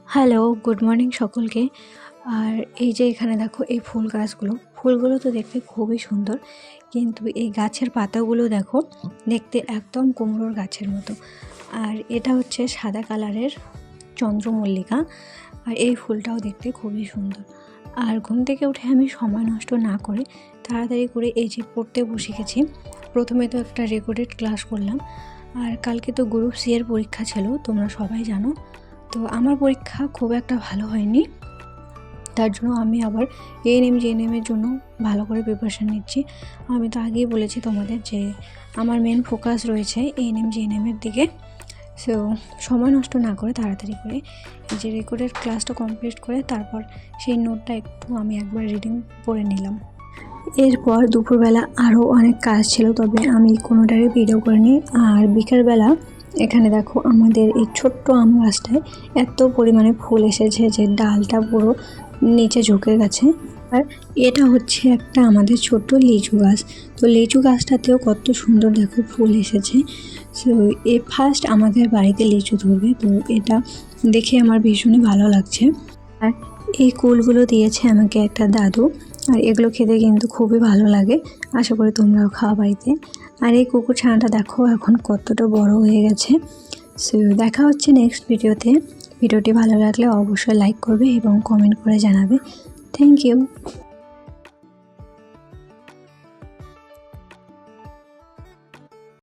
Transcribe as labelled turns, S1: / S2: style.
S1: Hello, good morning সকলকে। আর এই যে এখানে দেখো এই ফুলগুলো তো দেখতে খুবই সুন্দর, কিন্তু এই গাছের পাতাগুলো দেখো, দেখতে একদম কুমড়োর গাছের মতো। আর এটা হচ্ছে সাদা কালারের চন্দ্রমল্লিকা। আর এই ফুলটাও দেখতে খুবই সুন্দর। আর ঘুম থেকে উঠে আমি সময় নষ্ট না করে তাড়াতাড়ি করে এই যে পড়তে বসে গেছি। প্রথমে তো একটা রেকর্ডেড ক্লাস করলাম, আর কালকে তো গ্রুপ সি এর পরীক্ষা ছিল, তোমরা সবাই জানো। তো আমার পরীক্ষা খুব একটা ভালো হয়নি, তার জন্য আমি আবার এএনএম জিএনএমের জন্য ভালো করে প্রিপারেশান নিচ্ছি। আমি তো আগেই বলেছি তোমাদের যে আমার মেন ফোকাস রয়েছে এএনএম জিএনএমের দিকে। সো সময় নষ্ট না করে তাড়াতাড়ি করে এই যে রেকর্ডের ক্লাসটা কমপ্লিট করে তারপর সেই নোটটা একটু আমি একবার রিডিং পড়ে নিলাম। এরপর দুপুরবেলা আরও অনেক কাজ ছিল, তবে আমি কোনোটারই ভিডিও করিনি। আর বিকেলবেলা এখানে দেখো আমাদের এই ছোট্ট আম গাছটায় এত পরিমাণে ফুল এসেছে যে ডালটা পুরো নিচে ঝুঁকে গেছে। আর এটা হচ্ছে একটা আমাদের ছোট্ট লিচু গাছ। তো লিচু গাছটাতেও কত সুন্দর দেখো ফুল এসেছে। সো এ ফার্স্ট আমাদের বাড়িতে লিচু ধরবে, তো এটা দেখে আমার ভীষণই ভালো লাগছে। আর এই কুলগুলো দিয়েছে আমাকে একটা দাদু, আর এগুলো খেতে কিন্তু খুবই ভালো লাগে। আশা করি তোমরাও খাওয়া বাড়িতে। আর এই কুকুর ছানাটা দেখো এখন কতটা বড় হয়ে গেছে। সো দেখা হচ্ছে নেক্সট ভিডিওতে। ভিডিওটি ভালো লাগলে অবশ্যই লাইক করবে এবং কমেন্ট করে জানাবে। Thank you.